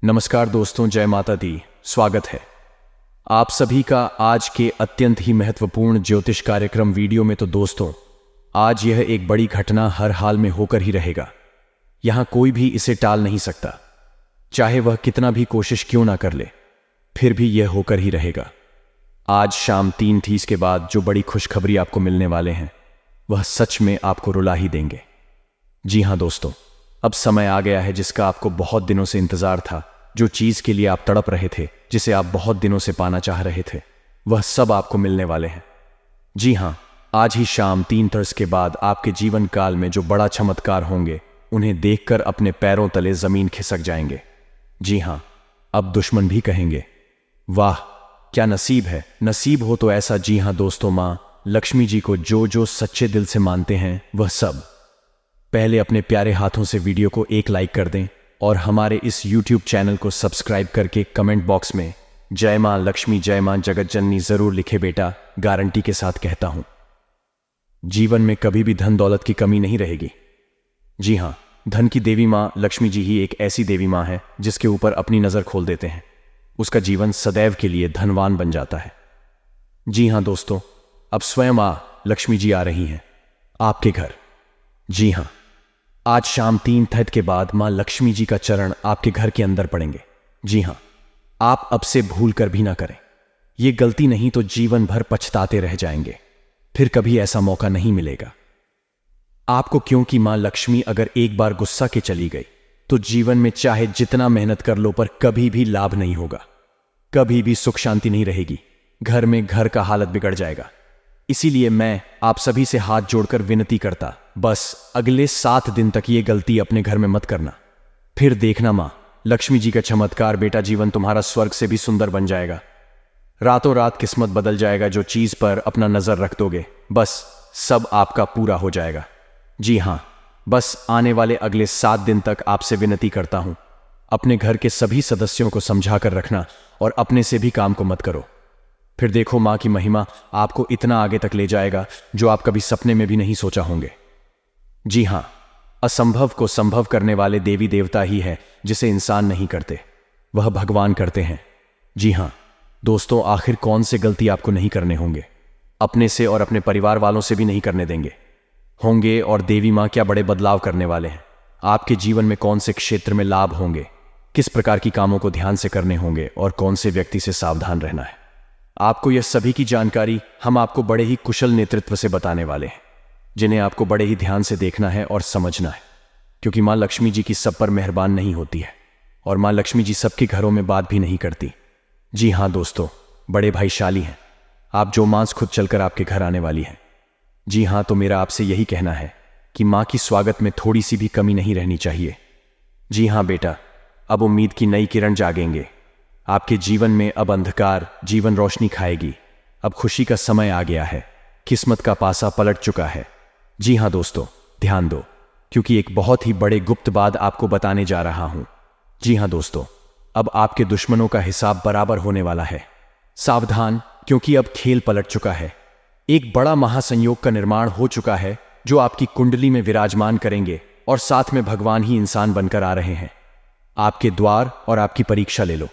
नमस्कार दोस्तों, जय माता दी। स्वागत है आप सभी का आज के अत्यंत ही महत्वपूर्ण ज्योतिष कार्यक्रम वीडियो में। तो दोस्तों, आज यह एक बड़ी घटना हर हाल में होकर ही रहेगा। यहां कोई भी इसे टाल नहीं सकता, चाहे वह कितना भी कोशिश क्यों ना कर ले, फिर भी यह होकर ही रहेगा। आज शाम 3:30 के बाद जो बड़ी खुशखबरी आपको मिलने वाले हैं, वह सच में आपको रुला ही देंगे। जी हां दोस्तों, अब समय आ गया है जिसका आपको बहुत दिनों से इंतजार था। जो चीज के लिए आप तड़प रहे थे, जिसे आप बहुत दिनों से पाना चाह रहे थे, वह सब आपको मिलने वाले हैं। जी हां, आज ही शाम 3:30 के बाद आपके जीवन काल में जो बड़ा चमत्कार होंगे, उन्हें देखकर अपने पैरों तले जमीन खिसक जाएंगे। जी हां, अब दुश्मन भी कहेंगे, वाह क्या नसीब है, नसीब हो तो ऐसा। जी हां दोस्तों, मां लक्ष्मी जी को जो जो सच्चे दिल से मानते हैं, वह सब पहले अपने प्यारे हाथों से वीडियो को एक लाइक कर दें और हमारे इस YouTube चैनल को सब्सक्राइब करके कमेंट बॉक्स में जय मां लक्ष्मी, जय मां जगत जननी जरूर लिखे। बेटा, गारंटी के साथ कहता हूं, जीवन में कभी भी धन दौलत की कमी नहीं रहेगी। जी हां, धन की देवी मां लक्ष्मी जी ही एक ऐसी देवी मां है जिसके ऊपर अपनी नजर खोल देते हैं, उसका जीवन सदैव के लिए धनवान बन जाता है। जी हां दोस्तों, अब स्वयं मां लक्ष्मी जी आ रही हैं आपके घर। जी हां, आज शाम 3:30 के बाद मां लक्ष्मी जी का चरण आपके घर के अंदर पड़ेंगे। जी हां, आप अब से भूल कर भी ना करें। यह गलती नहीं तो जीवन भर पछताते रह जाएंगे, फिर कभी ऐसा मौका नहीं मिलेगा आपको। क्योंकि मां लक्ष्मी अगर एक बार गुस्सा के चली गई तो जीवन में चाहे जितना मेहनत कर लो, पर कभी भी लाभ नहीं होगा, कभी भी सुख शांति नहीं रहेगी। घर में घर का हालत बिगड़ जाएगा। इसीलिए मैं आप सभी से हाथ जोड़कर विनती करता, बस अगले 7 दिन तक ये गलती अपने घर में मत करना। फिर देखना मां लक्ष्मी जी का चमत्कार। बेटा, जीवन तुम्हारा स्वर्ग से भी सुंदर बन जाएगा। रातों रात किस्मत बदल जाएगा। जो चीज पर अपना नजर रख दोगे, बस सब आपका पूरा हो जाएगा। जी हां, बस आने वाले अगले 7 दिन तक आपसे विनती करता हूं, अपने घर के सभी सदस्यों को समझा कर रखना और अपने से भी काम को मत करो। फिर देखो मां की महिमा आपको इतना आगे तक ले जाएगा जो आप कभी सपने में भी नहीं सोचा होंगे। जी हां, असंभव को संभव करने वाले देवी देवता ही है जिसे इंसान नहीं करते, वह भगवान करते हैं। जी हां दोस्तों, आखिर कौन से गलती आपको नहीं करने होंगे, अपने से और अपने परिवार वालों से भी नहीं करने देंगे होंगे। और देवी मां क्या बड़े बदलाव करने वाले हैं आपके जीवन में। कौन से क्षेत्र में लाभ होंगे, किस प्रकार की कामों को ध्यान से करने होंगे और कौन से व्यक्ति से सावधान रहना है, आपको यह सभी की जानकारी हम आपको बड़े ही कुशल नेतृत्व से बताने वाले हैं, जिन्हें आपको बड़े ही ध्यान से देखना है और समझना है। क्योंकि मां लक्ष्मी जी की सब पर मेहरबान नहीं होती है और मां लक्ष्मी जी सबके घरों में बात भी नहीं करती। जी हां दोस्तों, बड़े भाईशाली हैं आप, जो मां खुद चलकर आपके घर आने वाली है। जी हां, तो मेरा आपसे यही कहना है कि मां की स्वागत में थोड़ी सी भी कमी नहीं रहनी चाहिए। जी हां बेटा, अब उम्मीद की नई किरण जागेंगे आपके जीवन में। अब अंधकार जीवन रोशनी खाएगी। अब खुशी का समय आ गया है, किस्मत का पासा पलट चुका है। जी हां दोस्तों, ध्यान दो, क्योंकि एक बहुत ही बड़े गुप्त बात आपको बताने जा रहा हूं। जी हां दोस्तों, अब आपके दुश्मनों का हिसाब बराबर होने वाला है। सावधान, क्योंकि अब खेल पलट चुका है। एक बड़ा महासंयोग का निर्माण हो चुका है जो आपकी कुंडली में विराजमान करेंगे और साथ में भगवान ही इंसान बनकर आ रहे हैं आपके द्वार और आपकी परीक्षा ले लो।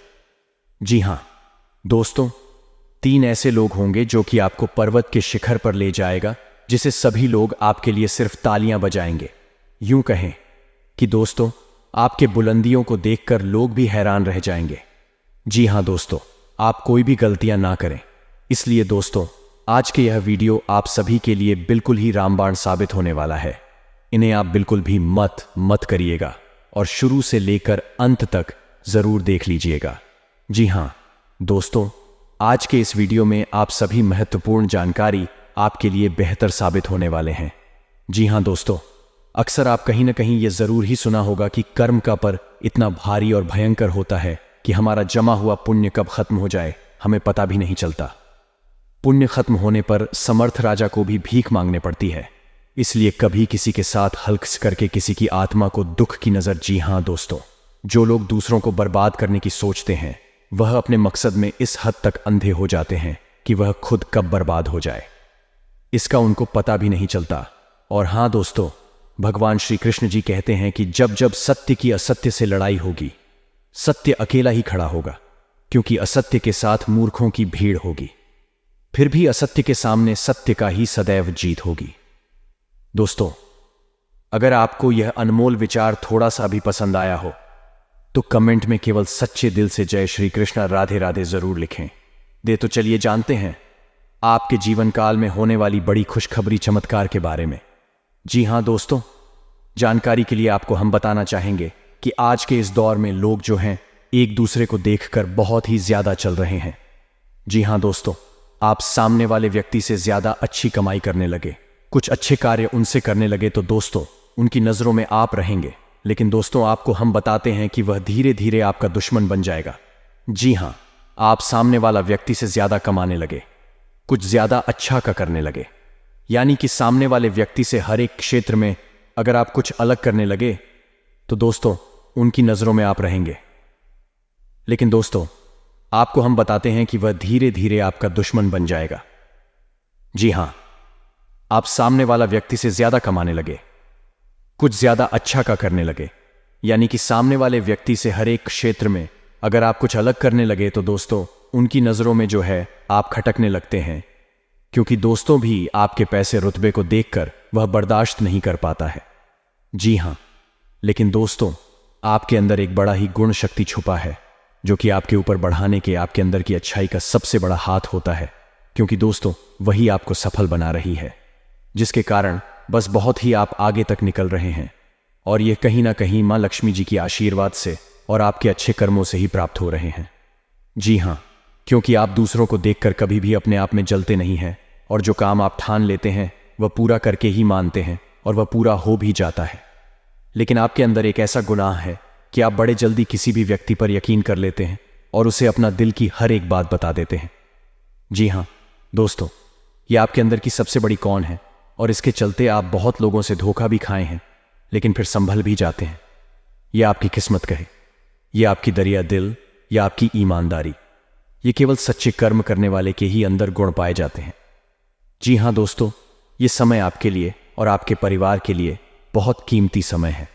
जी हां दोस्तों, 3 ऐसे लोग होंगे जो कि आपको पर्वत के शिखर पर ले जाएगा, जिसे सभी लोग आपके लिए सिर्फ तालियां बजाएंगे। यूं कहें कि दोस्तों, आपके बुलंदियों को देखकर लोग भी हैरान रह जाएंगे। जी हां दोस्तों, आप कोई भी गलतियां ना करें। इसलिए दोस्तों, आज के यह वीडियो आप सभी के लिए बिल्कुल ही रामबाण साबित होने वाला है। इन्हें आप बिल्कुल भी मत करिएगा और शुरू से लेकर अंत तक जरूर देख लीजिएगा। जी हां दोस्तों, आज के इस वीडियो में आप सभी महत्वपूर्ण जानकारी आपके लिए बेहतर साबित होने वाले हैं। जी हां दोस्तों, अक्सर आप कहीं ना कहीं यह जरूर ही सुना होगा कि कर्म का पर इतना भारी और भयंकर होता है कि हमारा जमा हुआ पुण्य कब खत्म हो जाए हमें पता भी नहीं चलता। पुण्य खत्म होने पर समर्थ राजा को भी भीख मांगने पड़ती है। इसलिए कभी किसी के साथ हल्क करके किसी की आत्मा को दुख की नजर। जी हां दोस्तों, जो लोग दूसरों को बर्बाद करने की सोचते हैं, वह अपने मकसद में इस हद तक अंधे हो जाते हैं कि वह खुद कब बर्बाद हो जाए इसका उनको पता भी नहीं चलता। और हां दोस्तों, भगवान श्री कृष्ण जी कहते हैं कि जब जब सत्य की असत्य से लड़ाई होगी, सत्य अकेला ही खड़ा होगा, क्योंकि असत्य के साथ मूर्खों की भीड़ होगी। फिर भी असत्य के सामने सत्य का ही सदैव जीत होगी। दोस्तों, अगर आपको यह अनमोल विचार थोड़ा सा भी पसंद आया हो तो कमेंट में केवल सच्चे दिल से जय श्री कृष्ण राधे राधे जरूर लिखें। तो चलिए जानते हैं आपके जीवन काल में होने वाली बड़ी खुशखबरी चमत्कार के बारे में। जी हां दोस्तों, जानकारी के लिए आपको हम बताना चाहेंगे कि आज के इस दौर में लोग जो हैं एक दूसरे को देखकर बहुत ही ज्यादा चल रहे हैं। जी हां दोस्तों, आप सामने वाले व्यक्ति से ज्यादा अच्छी कमाई करने लगे, कुछ अच्छे कार्य उनसे करने लगे तो दोस्तों उनकी नजरों में आप रहेंगे, लेकिन दोस्तों आपको हम बताते हैं कि वह धीरे धीरे आपका दुश्मन बन जाएगा। जी हां, आप सामने वाला व्यक्ति से ज्यादा कमाने लगे, कुछ ज्यादा अच्छा का करने लगे, यानी कि सामने वाले व्यक्ति से हर एक क्षेत्र में अगर आप कुछ अलग करने लगे तो दोस्तों उनकी नजरों में आप रहेंगे। लेकिन दोस्तों आपको हम बताते हैं कि वह धीरे धीरे आपका दुश्मन बन जाएगा। जी हां, आप सामने वाला व्यक्ति से ज्यादा कमाने लगे, कुछ ज्यादा अच्छा का करने लगे, यानी कि सामने वाले व्यक्ति से हर एक क्षेत्र में अगर आप कुछ अलग करने लगे तो दोस्तों उनकी नजरों में जो है आप खटकने लगते हैं, क्योंकि दोस्तों भी आपके पैसे रुतबे को देखकर वह बर्दाश्त नहीं कर पाता है। जी हां, लेकिन दोस्तों आपके अंदर एक बड़ा ही गुण शक्ति छुपा है जो कि आपके ऊपर बढ़ाने के आपके अंदर की अच्छाई का सबसे बड़ा हाथ होता है, क्योंकि दोस्तों वही आपको सफल बना रही है, जिसके कारण बस बहुत ही आप आगे तक निकल रहे हैं। और यह कहीं ना कहीं मां लक्ष्मी जी की आशीर्वाद से और आपके अच्छे कर्मों से ही प्राप्त हो रहे हैं। जी हां, क्योंकि आप दूसरों को देखकर कभी भी अपने आप में जलते नहीं हैं और जो काम आप ठान लेते हैं वह पूरा करके ही मानते हैं और वह पूरा हो भी जाता है। लेकिन आपके अंदर एक ऐसा गुनाह है कि आप बड़े जल्दी किसी भी व्यक्ति पर यकीन कर लेते हैं और उसे अपना दिल की हर एक बात बता देते हैं। जी हां दोस्तों, यह आपके अंदर की सबसे बड़ी कौन है और इसके चलते आप बहुत लोगों से धोखा भी खाए हैं, लेकिन फिर संभल भी जाते हैं। यह आपकी किस्मत कहे, यह आपकी दरिया दिल या आपकी ईमानदारी, ये केवल सच्चे कर्म करने वाले के ही अंदर गुण पाए जाते हैं। जी हां दोस्तों, ये समय आपके लिए और आपके परिवार के लिए बहुत कीमती समय है।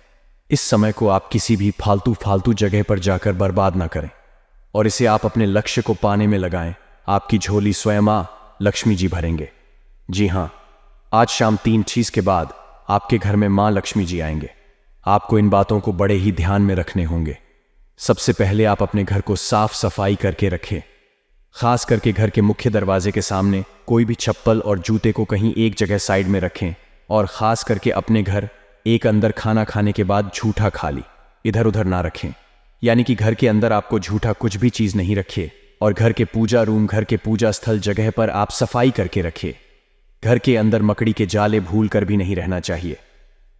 इस समय को आप किसी भी फालतू जगह पर जाकर बर्बाद ना करें और इसे आप अपने लक्ष्य को पाने में लगाएं। आपकी झोली स्वयं मां लक्ष्मी जी भरेंगे। जी हां, आज शाम 3 के बाद आपके घर में मां लक्ष्मी जी आएंगे। आपको इन बातों को बड़े ही ध्यान में रखने होंगे। सबसे पहले आप अपने घर को साफ सफाई करके रखें। खास करके घर के मुख्य दरवाजे के सामने कोई भी चप्पल और जूते को कहीं एक जगह साइड में रखें और खास करके अपने घर एक अंदर खाना खाने के बाद झूठा खाली इधर उधर ना रखें, यानी कि घर के अंदर आपको झूठा कुछ भी चीज नहीं रखिए और घर के पूजा रूम, घर के पूजा स्थल जगह पर आप सफाई करके रखिए। घर के अंदर मकड़ी के जाले भूल कर भी नहीं रहना चाहिए,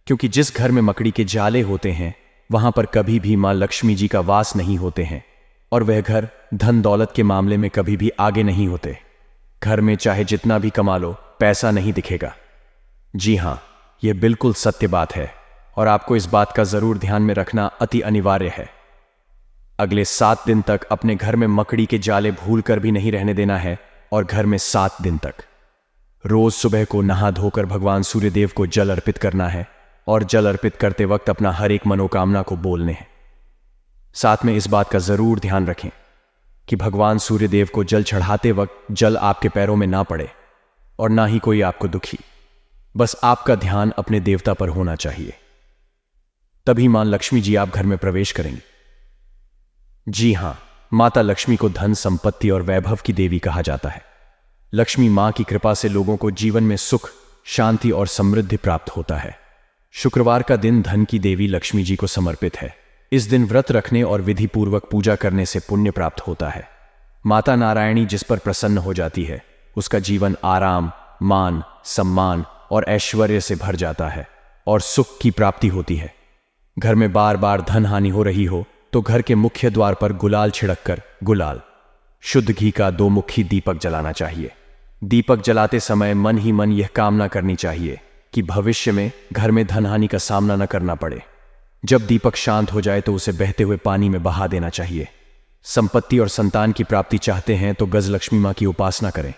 क्योंकि जिस घर में मकड़ी के जाले होते हैं वहां पर कभी भी मां लक्ष्मी जी का वास नहीं होते हैं और वह घर धन दौलत के मामले में कभी भी आगे नहीं होते। घर में चाहे जितना भी कमा लो, पैसा नहीं दिखेगा। जी हां, यह बिल्कुल सत्य बात है और आपको इस बात का जरूर ध्यान में रखना अति अनिवार्य है। अगले 7 दिन तक अपने घर में मकड़ी के जाले भूल कर भी नहीं रहने देना है और घर में 7 दिन तक रोज सुबह को नहा धोकर भगवान सूर्यदेव को जल अर्पित करना है और जल अर्पित करते वक्त अपना हर एक मनोकामना को बोलने हैं। साथ में इस बात का जरूर ध्यान रखें कि भगवान सूर्यदेव को जल चढ़ाते वक्त जल आपके पैरों में ना पड़े और ना ही कोई आपको दुखी। बस आपका ध्यान अपने देवता पर होना चाहिए, तभी मां लक्ष्मी जी आप घर में प्रवेश करेंगी। जी हां, माता लक्ष्मी को धन संपत्ति और वैभव की देवी कहा जाता है। लक्ष्मी मां की कृपा से लोगों को जीवन में सुख, शांति और समृद्धि प्राप्त होता है। शुक्रवार का दिन धन की देवी लक्ष्मी जी को समर्पित है। इस दिन व्रत रखने और विधि पूर्वक पूजा करने से पुण्य प्राप्त होता है। माता नारायणी जिस पर प्रसन्न हो जाती है उसका जीवन आराम, मान, सम्मान और ऐश्वर्य से भर जाता है और सुख की प्राप्ति होती है। घर में बार बार धन हानि हो रही हो तो घर के मुख्य द्वार पर गुलाल छिड़ककर गुलाल शुद्ध घी का 2 मुखी दीपक जलाना चाहिए। दीपक जलाते समय मन ही मन यह कामना करनी चाहिए कि भविष्य में घर में धन हानि का सामना न करना पड़े। जब दीपक शांत हो जाए तो उसे बहते हुए पानी में बहा देना चाहिए। संपत्ति और संतान की प्राप्ति चाहते हैं तो गजलक्ष्मी मां की उपासना करें।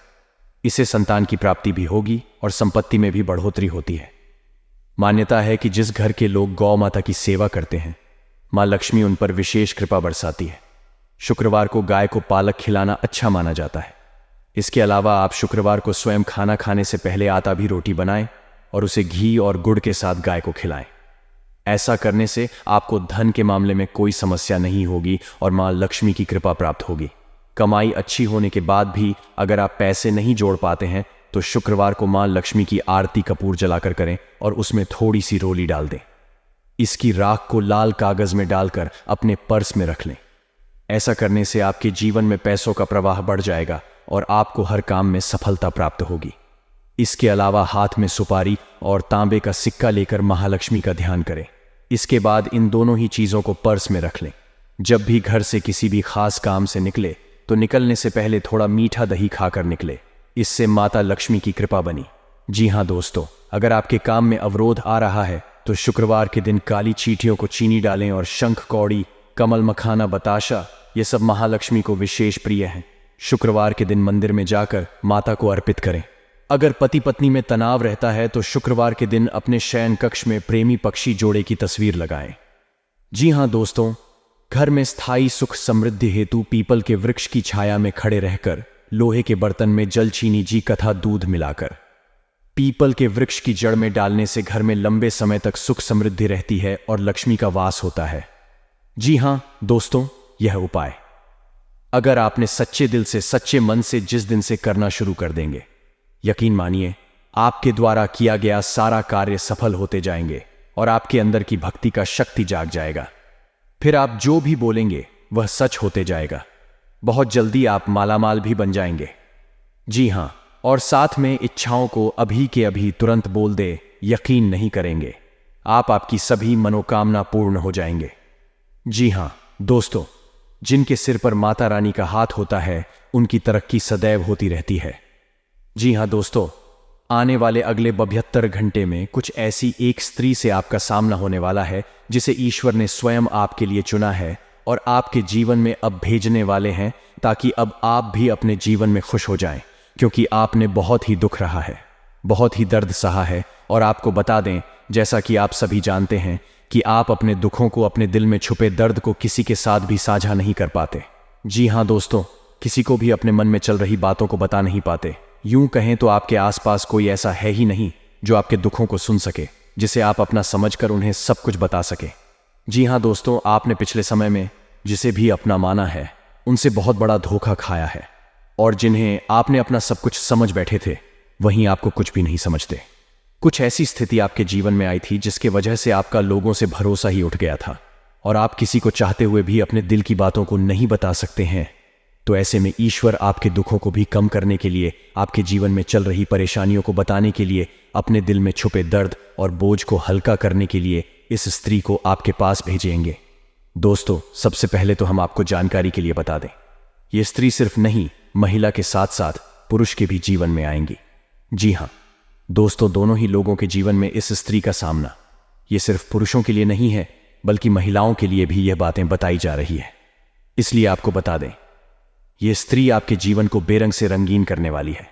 इससे संतान की प्राप्ति भी होगी और संपत्ति में भी बढ़ोतरी होती है। मान्यता है कि जिस घर के लोग गौ माता की सेवा करते हैं माँ लक्ष्मी उन पर विशेष कृपा बरसाती है। शुक्रवार को गाय को पालक खिलाना अच्छा माना जाता है। इसके अलावा आप शुक्रवार को स्वयं खाना खाने से पहले आटा भी रोटी बनाएं और उसे घी और गुड़ के साथ गाय को खिलाएं। ऐसा करने से आपको धन के मामले में कोई समस्या नहीं होगी और माँ लक्ष्मी की कृपा प्राप्त होगी। कमाई अच्छी होने के बाद भी अगर आप पैसे नहीं जोड़ पाते हैं तो शुक्रवार को माँ लक्ष्मी की आरती कपूर जलाकर करें और उसमें थोड़ी सी रोली डाल दें। इसकी राख को लाल कागज में डालकर अपने पर्स में रख लें। ऐसा करने से आपके जीवन में पैसों का प्रवाह बढ़ जाएगा और आपको हर काम में सफलता प्राप्त होगी। इसके अलावा हाथ में सुपारी और तांबे का सिक्का लेकर महालक्ष्मी का ध्यान करें। इसके बाद इन दोनों ही चीजों को पर्स में रख लें। जब भी घर से किसी भी खास काम से निकले तो निकलने से पहले थोड़ा मीठा दही खाकर निकले। इससे माता लक्ष्मी की कृपा बनी। जी हाँ दोस्तों, अगर आपके काम में अवरोध आ रहा है तो शुक्रवार के दिन काली चींटियों को चीनी डालें और शंख कौड़ी, कमल मखाना, बताशा ये सब महालक्ष्मी को विशेष प्रिय हैं। शुक्रवार के दिन मंदिर में जाकर माता को अर्पित करें। अगर पति पत्नी में तनाव रहता है तो शुक्रवार के दिन अपने शयन कक्ष में प्रेमी पक्षी जोड़े की तस्वीर लगाएं। जी हाँ दोस्तों, घर में स्थायी सुख समृद्धि हेतु पीपल के वृक्ष की छाया में खड़े रहकर लोहे के बर्तन में जल, चीनी, जी कथा दूध मिलाकर पीपल के वृक्ष की जड़ में डालने से घर में लंबे समय तक सुख समृद्धि रहती है और लक्ष्मी का वास होता है। जी हाँ दोस्तों, यह उपाय अगर आपने सच्चे दिल से, सच्चे मन से जिस दिन से करना शुरू कर देंगे, यकीन मानिए आपके द्वारा किया गया सारा कार्य सफल होते जाएंगे और आपके अंदर की भक्ति का शक्ति जाग जाएगा। फिर आप जो भी बोलेंगे वह सच होते जाएगा। बहुत जल्दी आप मालामाल भी बन जाएंगे। जी हाँ, और साथ में इच्छाओं को अभी के अभी तुरंत बोल दे, यकीन नहीं करेंगे आपकी सभी मनोकामना पूर्ण हो जाएंगे। जी हाँ दोस्तों, जिनके सिर पर माता रानी का हाथ होता है उनकी तरक्की सदैव होती रहती है। जी हाँ दोस्तों, आने वाले अगले 72 घंटे में कुछ ऐसी एक स्त्री से आपका सामना होने वाला है जिसे ईश्वर ने स्वयं आपके लिए चुना है और आपके जीवन में अब भेजने वाले हैं, ताकि अब आप भी अपने जीवन में खुश हो जाएं, क्योंकि आपने बहुत ही दुख रहा है, बहुत ही दर्द सहा है। और आपको बता दें, जैसा कि आप सभी जानते हैं कि आप अपने दुखों को, अपने दिल में छुपे दर्द को किसी के साथ भी साझा नहीं कर पाते। जी हाँ दोस्तों, किसी को भी अपने मन में चल रही बातों को बता नहीं पाते। यूं कहें तो आपके आसपास कोई ऐसा है ही नहीं जो आपके दुखों को सुन सके, जिसे आप अपना समझकर उन्हें सब कुछ बता सके। जी हाँ दोस्तों, आपने पिछले समय में जिसे भी अपना माना है उनसे बहुत बड़ा धोखा खाया है, और जिन्हें आपने अपना सब कुछ समझ बैठे थे वहीं आपको कुछ भी नहीं समझते। कुछ ऐसी स्थिति आपके जीवन में आई थी जिसके वजह से आपका लोगों से भरोसा ही उठ गया था और आप किसी को चाहते हुए भी अपने दिल की बातों को नहीं बता सकते हैं। तो ऐसे में ईश्वर आपके दुखों को भी कम करने के लिए, आपके जीवन में चल रही परेशानियों को बताने के लिए, अपने दिल में छुपे दर्द और बोझ को हल्का करने के लिए इस स्त्री को आपके पास भेजेंगे। दोस्तों, सबसे पहले तो हम आपको जानकारी के लिए बता दें, ये स्त्री सिर्फ नहीं, महिला के साथ साथ पुरुष के भी जीवन में आएंगी। जी हाँ दोस्तों, दोनों ही लोगों के जीवन में इस स्त्री का सामना, ये सिर्फ पुरुषों के लिए नहीं है बल्कि महिलाओं के लिए भी यह बातें बताई जा रही है। इसलिए आपको बता दें, यह स्त्री आपके जीवन को बेरंग से रंगीन करने वाली है।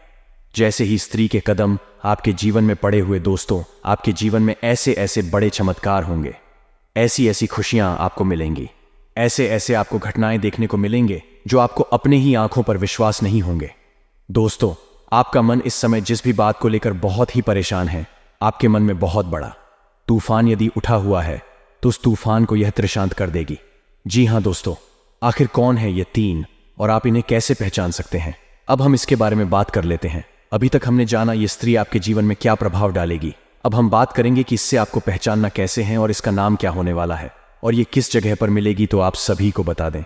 जैसे ही स्त्री के कदम आपके जीवन में पड़े हुए दोस्तों, आपके जीवन में ऐसे ऐसे बड़े चमत्कार होंगे, ऐसी ऐसी खुशियां आपको मिलेंगी, ऐसे ऐसे आपको घटनाएं देखने को मिलेंगे जो आपको अपने ही आंखों पर विश्वास नहीं होंगे। दोस्तों, आपका मन इस समय जिस भी बात को लेकर बहुत ही परेशान है, आपके मन में बहुत बड़ा तूफान यदि उठा हुआ है तो उस तूफान को यह त्रिशांत कर देगी। जी हाँ दोस्तों, आखिर कौन है ये तीन और आप इन्हें कैसे पहचान सकते हैं? अब हम इसके बारे में बात कर लेते हैं। अभी तक हमने जाना ये स्त्री आपके जीवन में क्या प्रभाव डालेगी। अब हम बात करेंगे कि इससे आपको पहचानना कैसे है और इसका नाम क्या होने वाला है और ये किस जगह पर मिलेगी, तो आप सभी को बता दें।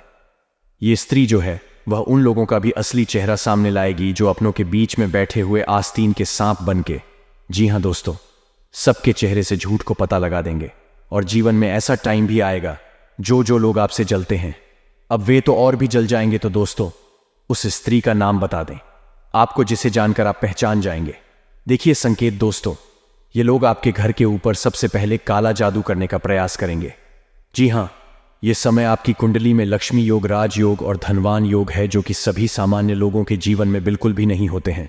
ये स्त्री जो है वह उन लोगों का भी असली चेहरा सामने लाएगी जो अपनों के बीच में बैठे हुए आस्तीन के सांप बन के, जी हाँ दोस्तों, सबके चेहरे से झूठ को पता लगा देंगे। और जीवन में ऐसा टाइम भी आएगा जो लोग आपसे जलते हैं, अब वे तो और भी जल जाएंगे। तो दोस्तों, उस स्त्री का नाम बता दें आपको, जिसे जानकर आप पहचान जाएंगे। देखिए संकेत दोस्तों, ये लोग आपके घर के ऊपर सबसे पहले काला जादू करने का प्रयास करेंगे। जी हाँ, ये समय आपकी कुंडली में लक्ष्मी योग, राजयोग और धनवान योग है, जो कि सभी सामान्य लोगों के जीवन में बिल्कुल भी नहीं होते हैं।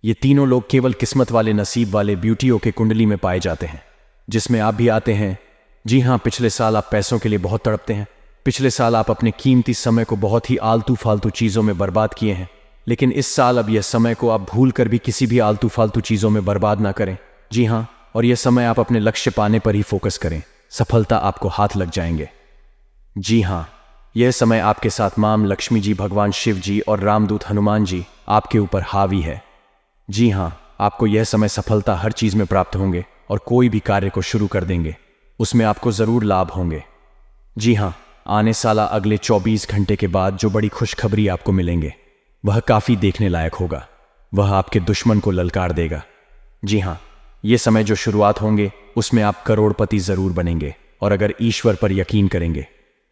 ये तीनों लोग केवल किस्मत वाले, नसीब वाले ब्यूटियों के कुंडली में पाए जाते हैं, जिसमें आप भी आते हैं। जी हाँ, पिछले साल आप पैसों के लिए बहुत तड़पते हैं। पिछले साल आप अपने कीमती समय को बहुत ही आलतू फालतू चीज़ों में बर्बाद किए हैं। लेकिन इस साल अब यह समय को आप भूल कर भी किसी भी आलतू फालतू चीज़ों में बर्बाद ना करें। जी हाँ, और यह समय आप अपने लक्ष्य पाने पर ही फोकस करें। सफलता आपको हाथ लग जाएंगे। जी हाँ, यह समय आपके साथ मां लक्ष्मी जी, भगवान शिव जी और रामदूत हनुमान जी आपके ऊपर हावी है। जी हाँ, आपको यह समय सफलता हर चीज़ में प्राप्त होंगे और कोई भी कार्य को शुरू कर देंगे, उसमें आपको ज़रूर लाभ होंगे। जी हाँ, आने साला अगले 24 घंटे के बाद जो बड़ी खुशखबरी आपको मिलेंगे वह काफ़ी देखने लायक होगा। वह आपके दुश्मन को ललकार देगा। जी हाँ, ये समय जो शुरुआत होंगे उसमें आप करोड़पति ज़रूर बनेंगे और अगर ईश्वर पर यकीन करेंगे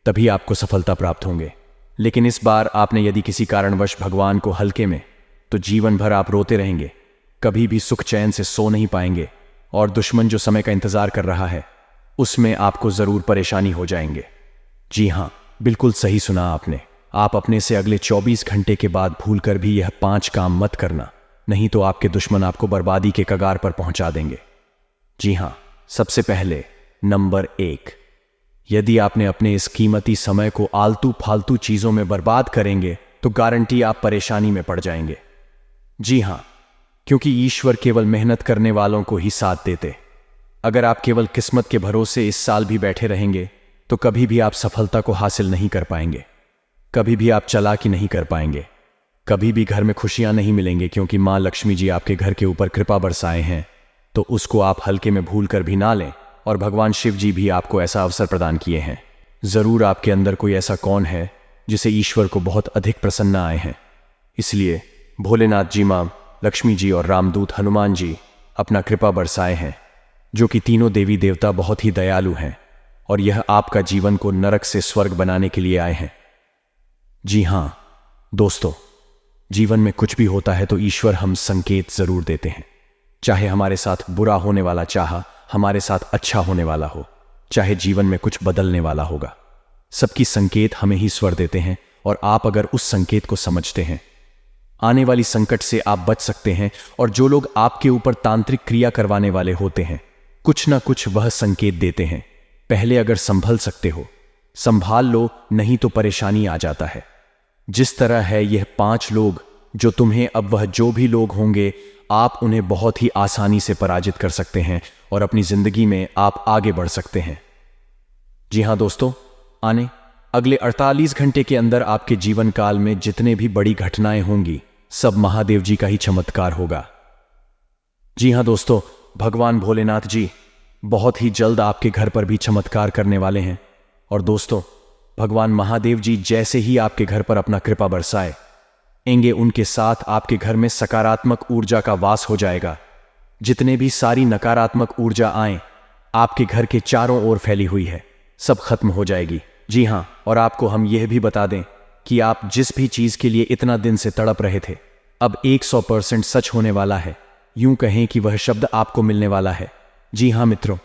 तभी आपको सफलता प्राप्त होंगे। लेकिन इस बार आपने यदि किसी कारणवश भगवान को हल्के में, तो जीवन भर आप रोते रहेंगे, कभी भी सुख चैन से सो नहीं पाएंगे और दुश्मन जो समय का इंतजार कर रहा है उसमें आपको ज़रूर परेशानी हो जाएंगे। जी हाँ, बिल्कुल सही सुना आपने। आप अपने से अगले 24 घंटे के बाद भूलकर भी यह 5 काम मत करना, नहीं तो आपके दुश्मन आपको बर्बादी के कगार पर पहुंचा देंगे। जी हाँ, सबसे पहले नंबर 1, यदि आपने अपने इस कीमती समय को आलतू फालतू चीज़ों में बर्बाद करेंगे तो गारंटी आप परेशानी में पड़ जाएंगे। जी हाँ, क्योंकि ईश्वर केवल मेहनत करने वालों को ही साथ देते। अगर आप केवल किस्मत के भरोसे इस साल भी बैठे रहेंगे तो कभी भी आप सफलता को हासिल नहीं कर पाएंगे, कभी भी आप चालाकी नहीं कर पाएंगे, कभी भी घर में खुशियां नहीं मिलेंगे, क्योंकि मां लक्ष्मी जी आपके घर के ऊपर कृपा बरसाए हैं तो उसको आप हल्के में भूल कर भी ना लें। और भगवान शिव जी भी आपको ऐसा अवसर प्रदान किए हैं। ज़रूर आपके अंदर कोई ऐसा कौन है जिसे ईश्वर को बहुत अधिक प्रसन्न आए हैं। इसलिए भोलेनाथ जी, मां लक्ष्मी जी और रामदूत हनुमान जी अपना कृपा बरसाए हैं, जो कि तीनों देवी देवता बहुत ही दयालु हैं और यह आपका जीवन को नरक से स्वर्ग बनाने के लिए आए हैं। जी हाँ दोस्तों, जीवन में कुछ भी होता है तो ईश्वर हम संकेत जरूर देते हैं। चाहे हमारे साथ बुरा होने वाला, चाहा हमारे साथ अच्छा होने वाला हो, चाहे जीवन में कुछ बदलने वाला होगा, सबकी संकेत हमें ही स्वर देते हैं। और आप अगर उस संकेत को समझते हैं, आने वाली संकट से आप बच सकते हैं। और जो लोग आपके ऊपर तांत्रिक क्रिया करवाने वाले होते हैं, कुछ ना कुछ वह संकेत देते हैं। पहले अगर संभल सकते हो संभाल लो, नहीं तो परेशानी आ जाता है। जिस तरह है यह 5 लोग जो तुम्हें, अब वह जो भी लोग होंगे, आप उन्हें बहुत ही आसानी से पराजित कर सकते हैं और अपनी जिंदगी में आप आगे बढ़ सकते हैं। जी हां दोस्तों, आने अगले 48 घंटे के अंदर आपके जीवन काल में जितने भी बड़ी घटनाएं होंगी सब महादेव जी का ही चमत्कार होगा। जी हां दोस्तों, भगवान भोलेनाथ जी बहुत ही जल्द आपके घर पर भी चमत्कार करने वाले हैं। और दोस्तों, भगवान महादेव जी जैसे ही आपके घर पर अपना कृपा बरसाएंगे, उनके साथ आपके घर में सकारात्मक ऊर्जा का वास हो जाएगा। जितने भी सारी नकारात्मक ऊर्जा आए आपके घर के चारों ओर फैली हुई है, सब खत्म हो जाएगी। जी हां, और आपको हम यह भी बता दें कि आप जिस भी चीज के लिए इतना दिन से तड़प रहे थे, अब 100% सच होने वाला है। यूं कहें कि वह शब्द आपको मिलने वाला है। जी हां मित्रों,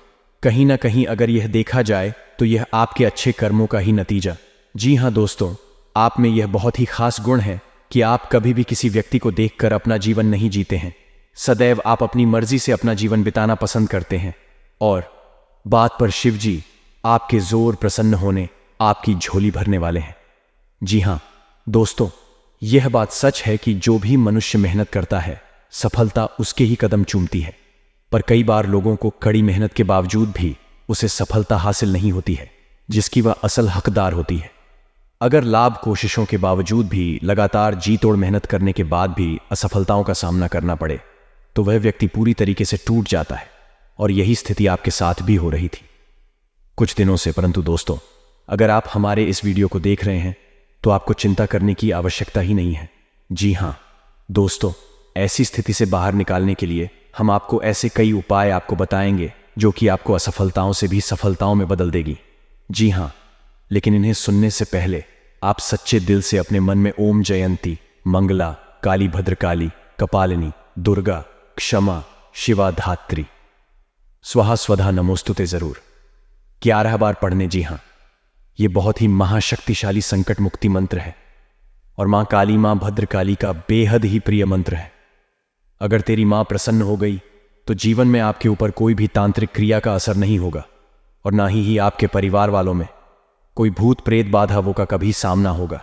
कहीं ना कहीं अगर यह देखा जाए तो यह आपके अच्छे कर्मों का ही नतीजा। जी हां दोस्तों, आप में यह बहुत ही खास गुण है कि आप कभी भी किसी व्यक्ति को देखकर अपना जीवन नहीं जीते हैं। सदैव आप अपनी मर्जी से अपना जीवन बिताना पसंद करते हैं। और बात पर शिव जी आपके जोर प्रसन्न होने आपकी झोली भरने वाले हैं। जी हां दोस्तों, यह बात सच है कि जो भी मनुष्य मेहनत करता है सफलता उसके ही कदम चूमती है। पर कई बार लोगों को कड़ी मेहनत के बावजूद भी उसे सफलता हासिल नहीं होती है जिसकी वह असल हकदार होती है। अगर लाभ कोशिशों के बावजूद भी लगातार जी तोड़ मेहनत करने के बाद भी असफलताओं का सामना करना पड़े तो वह व्यक्ति पूरी तरीके से टूट जाता है। और यही स्थिति आपके साथ भी हो रही थी कुछ दिनों से। परंतु दोस्तों, अगर आप हमारे इस वीडियो को देख रहे हैं तो आपको चिंता करने की आवश्यकता ही नहीं है। जी हां दोस्तों, ऐसी स्थिति से बाहर निकालने के लिए हम आपको ऐसे कई उपाय आपको बताएंगे जो कि आपको असफलताओं से भी सफलताओं में बदल देगी। जी हां, लेकिन इन्हें सुनने से पहले आप सच्चे दिल से अपने मन में ओम जयंती, मंगला, काली भद्रकाली, कपालिनी, दुर्गा, क्षमा, शिवा, धात्री, स्वाहा स्वधा नमोस्तुते जरूर 11 बार पढ़ने। जी हां, यह बहुत ही महाशक्तिशाली संकट मुक्ति मंत्र है और मां काली, मां भद्रकाली का बेहद ही प्रिय मंत्र है। अगर तेरी मां प्रसन्न हो गई तो जीवन में आपके ऊपर कोई भी तांत्रिक क्रिया का असर नहीं होगा। और ना ही आपके परिवार वालों में कोई भूत प्रेत बाधाओं का कभी सामना होगा।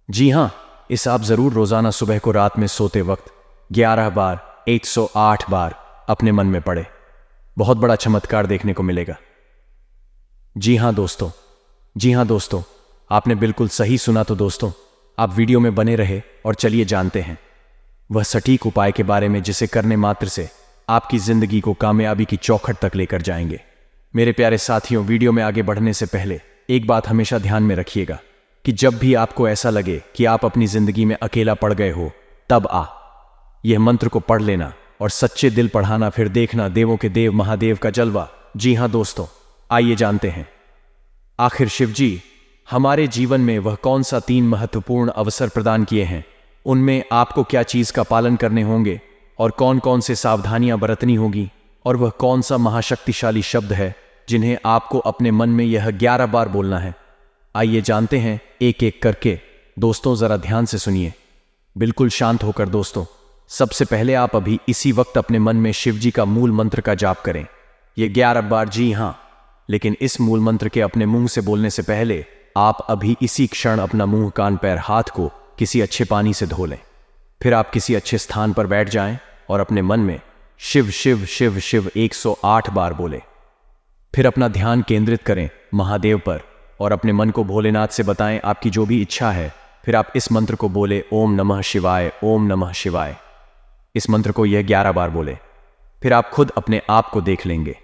जी हाँ, इस आप जरूर रोजाना सुबह को रात में सोते वक्त 11 बार 108 बार अपने मन में पढ़े। बहुत बड़ा चमत्कार देखने को मिलेगा। जी हाँ दोस्तों, आपने बिल्कुल सही सुना। तो दोस्तों, आप वीडियो में बने रहे और चलिए जानते हैं वह सटीक उपाय के बारे में जिसे करने मात्र से आपकी जिंदगी को कामयाबी की चौखट तक लेकर जाएंगे। मेरे प्यारे साथियों, वीडियो में आगे बढ़ने से पहले एक बात हमेशा ध्यान में रखिएगा कि जब भी आपको ऐसा लगे कि आप अपनी जिंदगी में अकेला पड़ गए हो, तब यह मंत्र को पढ़ लेना और सच्चे दिल पढ़ाना, फिर देखना देवों के देव महादेव का जलवा। जी हाँ दोस्तों, आइए जानते हैं आखिर शिवजी हमारे जीवन में वह कौन सा 3 महत्वपूर्ण अवसर प्रदान किए हैं, उनमें आपको क्या चीज का पालन करने होंगे और कौन कौन से सावधानियां बरतनी होगी, और वह कौन सा महाशक्तिशाली शब्द है जिन्हें आपको अपने मन में यह 11 बार बोलना है। आइए जानते हैं एक एक करके। दोस्तों जरा ध्यान से सुनिए, बिल्कुल शांत होकर। दोस्तों, सबसे पहले आप अभी इसी वक्त अपने मन में शिवजी का मूल मंत्र का जाप करें, ये 11 बार। जी हाँ, लेकिन इस मूल मंत्र के अपने मुंह से बोलने से पहले आप अभी इसी क्षण अपना मुंह, कान, पैर, हाथ को किसी अच्छे पानी से धो लें। फिर आप किसी अच्छे स्थान पर बैठ जाएं और अपने मन में शिव शिव शिव शिव 108 बार बोले। फिर अपना ध्यान केंद्रित करें महादेव पर और अपने मन को भोलेनाथ से बताएं आपकी जो भी इच्छा है। फिर आप इस मंत्र को बोले, ओम नमः शिवाय, ओम नमः शिवाय। इस मंत्र को यह 11 बार बोले। फिर आप खुद अपने आप को देख लेंगे,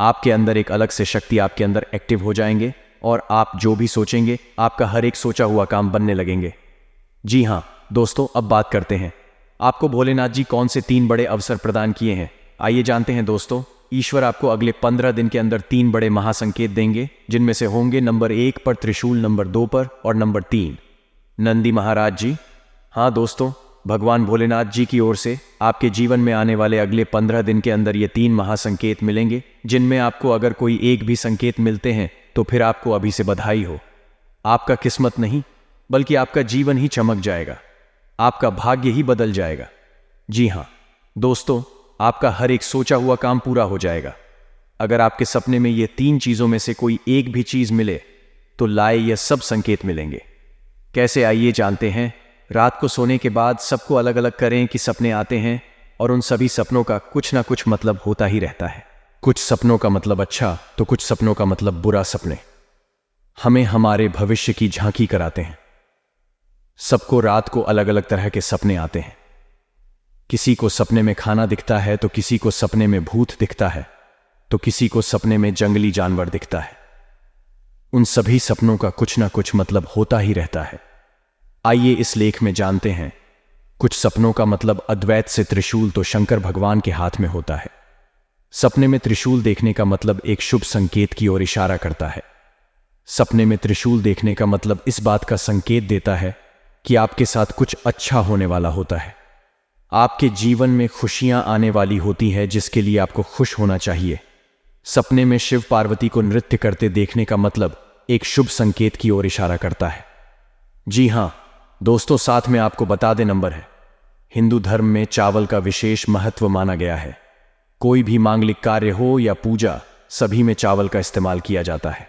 आपके अंदर एक अलग से शक्ति आपके अंदर एक्टिव हो जाएंगे और आप जो भी सोचेंगे आपका हर एक सोचा हुआ काम बनने लगेंगे। जी हाँ दोस्तों, अब बात करते हैं आपको भोलेनाथ जी कौन से 3 बड़े अवसर प्रदान किए हैं। आइए जानते हैं दोस्तों। ईश्वर आपको अगले 15 दिन के अंदर 3 बड़े महासंकेत देंगे, जिनमें से होंगे नंबर 1 पर त्रिशूल, नंबर 2 पर और नंबर 3 नंदी महाराज जी। हाँ दोस्तों, भगवान भोलेनाथ जी की ओर से आपके जीवन में आने वाले अगले 15 दिन के अंदर ये 3 महासंकेत मिलेंगे, जिनमें आपको अगर कोई एक भी संकेत मिलते हैं तो फिर आपको अभी से बधाई हो। आपका किस्मत नहीं बल्कि आपका जीवन ही चमक जाएगा, आपका भाग्य ही बदल जाएगा। जी हाँ दोस्तों, आपका हर एक सोचा हुआ काम पूरा हो जाएगा। अगर आपके सपने में ये 3 चीजों में से कोई एक भी चीज मिले तो लाए यह सब संकेत मिलेंगे। कैसे, आइए जानते हैं। रात को सोने के बाद सबको अलग अलग करें कि सपने आते हैं, और उन सभी सपनों का कुछ ना कुछ मतलब होता ही रहता है। कुछ सपनों का मतलब अच्छा तो कुछ सपनों का मतलब बुरा सपने हमें हमारे भविष्य की झांकी कराते हैं। सबको रात को अलग अलग तरह के सपने आते हैं। किसी को सपने में खाना दिखता है, तो किसी को सपने में भूत दिखता है, तो किसी को सपने में जंगली जानवर दिखता है। उन सभी सपनों का कुछ ना कुछ मतलब होता ही रहता है। आइए इस लेख में जानते हैं। कुछ सपनों का मतलब अद्वैत से त्रिशूल तो शंकर भगवान के हाथ में होता है। सपने में त्रिशूल देखने का मतलब एक शुभ संकेत की ओर इशारा करता है। सपने में त्रिशूल देखने का मतलब इस बात का संकेत देता है कि आपके साथ कुछ अच्छा होने वाला होता है। आपके जीवन में खुशियां आने वाली होती है, जिसके लिए आपको खुश होना चाहिए। सपने में शिव पार्वती को नृत्य करते देखने का मतलब एक शुभ संकेत की ओर इशारा करता है। जी हाँ दोस्तों, साथ में आपको बता दे नंबर है। हिंदू धर्म में चावल का विशेष महत्व माना गया है। कोई भी मांगलिक कार्य हो या पूजा, सभी में चावल का इस्तेमाल किया जाता है।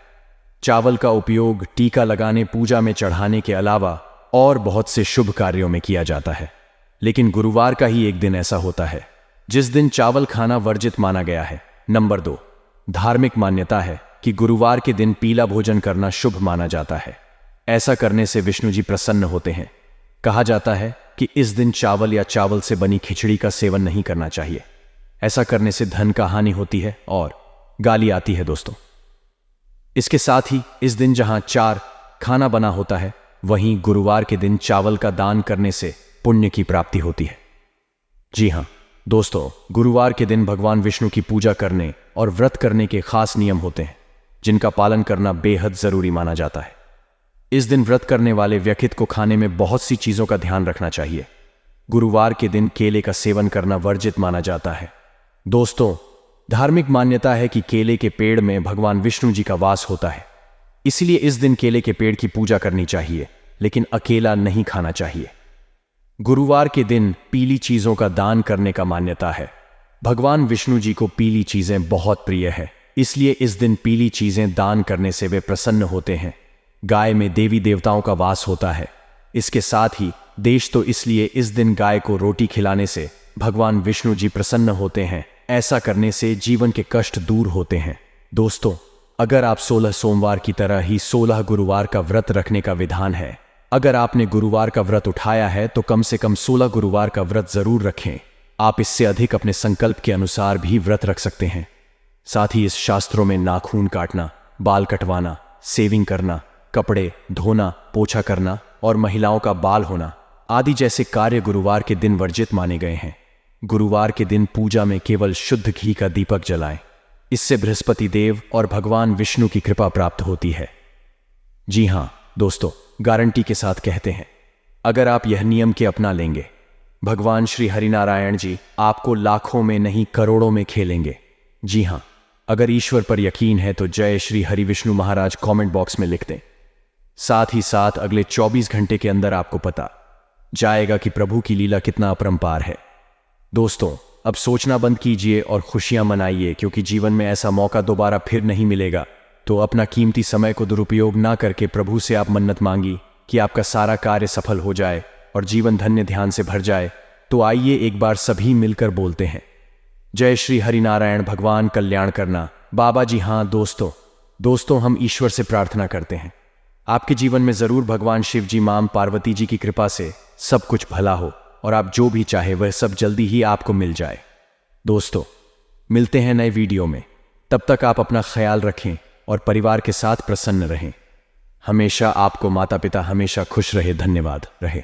चावल का उपयोग टीका लगाने, पूजा में चढ़ाने के अलावा और बहुत से शुभ कार्यों में किया जाता है। लेकिन गुरुवार का ही एक दिन ऐसा होता है जिस दिन चावल खाना वर्जित माना गया है। नंबर 2, धार्मिक मान्यता है कि गुरुवार के दिन पीला भोजन करना शुभ माना जाता है। ऐसा करने से विष्णु जी प्रसन्न होते हैं। कहा जाता है कि इस दिन चावल या चावल से बनी खिचड़ी का सेवन नहीं करना चाहिए। ऐसा करने से धन का हानि होती है और गाली आती है दोस्तों। इसके साथ ही इस दिन जहां 4 खाना बना होता है, वहीं गुरुवार के दिन चावल का दान करने से पुण्य की प्राप्ति होती है। जी हां दोस्तों, गुरुवार के दिन भगवान विष्णु की पूजा करने और व्रत करने के खास नियम होते हैं, जिनका पालन करना बेहद जरूरी माना जाता है। इस दिन व्रत करने वाले व्यक्ति को खाने में बहुत सी चीजों का ध्यान रखना चाहिए। गुरुवार के दिन केले का सेवन करना वर्जित माना जाता है। दोस्तों, धार्मिक मान्यता है कि केले के पेड़ में भगवान विष्णु जी का वास होता है, इसलिए इस दिन केले के पेड़ की पूजा करनी चाहिए, लेकिन अकेला नहीं खाना चाहिए। गुरुवार के दिन पीली चीजों का दान करने का मान्यता है। भगवान विष्णु जी को पीली चीजें बहुत प्रिय है, इसलिए इस दिन पीली चीजें दान करने से वे प्रसन्न होते हैं। गाय में देवी देवताओं का वास होता है। इसके साथ ही देश तो इसलिए इस दिन गाय को रोटी खिलाने से भगवान विष्णु जी प्रसन्न होते हैं। ऐसा करने से जीवन के कष्ट दूर होते हैं। दोस्तों, अगर आप 16 सोमवार की तरह ही 16 गुरुवार का व्रत रखने का विधान है। अगर आपने गुरुवार का व्रत उठाया है तो कम से कम 16 गुरुवार का व्रत जरूर रखें। आप इससे अधिक अपने संकल्प के अनुसार भी व्रत रख सकते हैं। साथ ही इस शास्त्रों में नाखून काटना, बाल कटवाना, सेविंग करना, कपड़े धोना, पोछा करना और महिलाओं का बाल होना आदि जैसे कार्य गुरुवार के दिन वर्जित माने गए हैं। गुरुवार के दिन पूजा में केवल शुद्ध घी का दीपक जलाएं। इससे बृहस्पति देव और भगवान विष्णु की कृपा प्राप्त होती है। जी हां दोस्तों, गारंटी के साथ कहते हैं, अगर आप यह नियम के अपना लेंगे, भगवान श्री हरिनारायण जी आपको लाखों में नहीं करोड़ों में खेलेंगे। जी हां, अगर ईश्वर पर यकीन है तो जय श्री हरि विष्णु महाराज कमेंट बॉक्स में लिख दें। साथ ही साथ अगले 24 घंटे के अंदर आपको पता जाएगा कि प्रभु की लीला कितना अपरंपार है। दोस्तों, अब सोचना बंद कीजिए और खुशियां मनाइए, क्योंकि जीवन में ऐसा मौका दोबारा फिर नहीं मिलेगा। तो अपना कीमती समय को दुरुपयोग ना करके प्रभु से आप मन्नत मांगी कि आपका सारा कार्य सफल हो जाए और जीवन धन्य ध्यान से भर जाए। तो आइए एक बार सभी मिलकर बोलते हैं, जय श्री हरिनारायण भगवान कल्याण करना। बाबा जी हाँ दोस्तों, हम ईश्वर से प्रार्थना करते हैं आपके जीवन में जरूर भगवान शिव जी, मां पार्वती जी की कृपा से सब कुछ भला हो और आप जो भी चाहे वह सब जल्दी ही आपको मिल जाए। दोस्तों, मिलते हैं नए वीडियो में। तब तक आप अपना ख्याल रखें और परिवार के साथ प्रसन्न रहें। हमेशा आपको माता पिता हमेशा खुश रहे। धन्यवाद रहे।